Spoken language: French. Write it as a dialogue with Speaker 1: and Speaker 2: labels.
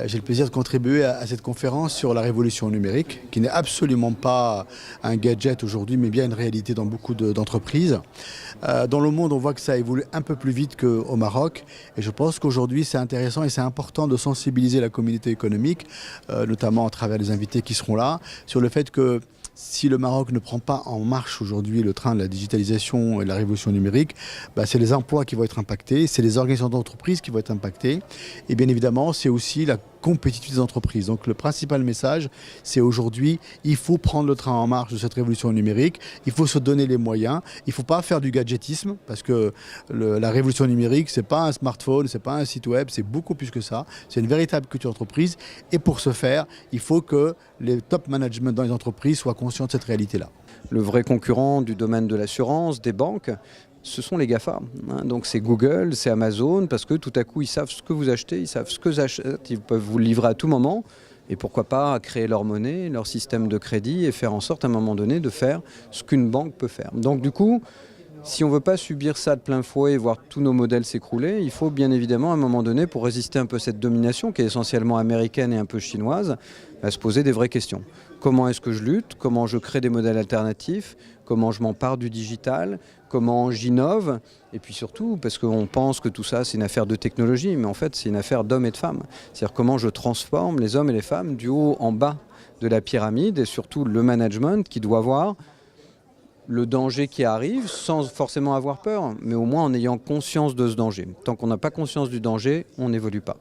Speaker 1: J'ai le plaisir de contribuer à cette conférence sur la révolution numérique, qui n'est absolument pas un gadget aujourd'hui, mais bien une réalité dans beaucoup d'entreprises. Dans le monde, on voit que ça évolue un peu plus vite qu'au Maroc. Et je pense qu'aujourd'hui, c'est intéressant et c'est important de sensibiliser la communauté économique, notamment à travers les invités qui seront là, sur le fait que si le Maroc ne prend pas en marche aujourd'hui le train de la digitalisation et de la révolution numérique, c'est les emplois qui vont être impactés, c'est les organisations d'entreprise qui vont être impactées. Et bien évidemment, c'est aussi la compétitivité des entreprises. Donc le principal message, c'est aujourd'hui, il faut prendre le train en marche de cette révolution numérique, il faut se donner les moyens, il ne faut pas faire du gadgetisme, parce que la révolution numérique, ce n'est pas un smartphone, ce n'est pas un site web, c'est beaucoup plus que ça, c'est une véritable culture d'entreprise. Et pour ce faire, il faut que les top management dans les entreprises soient conscients de cette réalité-là.
Speaker 2: Le vrai concurrent du domaine de l'assurance, des banques, ce sont les GAFA. Donc c'est Google, c'est Amazon, parce que tout à coup ils savent ce que vous achetez, ils savent ce que vous achetez, ils peuvent vous le livrer à tout moment. Et pourquoi pas créer leur monnaie, leur système de crédit et faire en sorte à un moment donné de faire ce qu'une banque peut faire. Donc du coup, si on ne veut pas subir ça de plein fouet et voir tous nos modèles s'écrouler, il faut bien évidemment à un moment donné, pour résister un peu à cette domination qui est essentiellement américaine et un peu chinoise, se poser des vraies questions. Comment est-ce que je lutte? Comment je crée des modèles alternatifs? Comment je m'empare du digital? Comment j'innove? Et puis surtout, parce qu'on pense que tout ça c'est une affaire de technologie, mais en fait c'est une affaire d'hommes et de femmes. C'est-à-dire comment je transforme les hommes et les femmes du haut en bas de la pyramide, et surtout le management qui doit voir le danger qui arrive sans forcément avoir peur, mais au moins en ayant conscience de ce danger. Tant qu'on n'a pas conscience du danger, on n'évolue pas.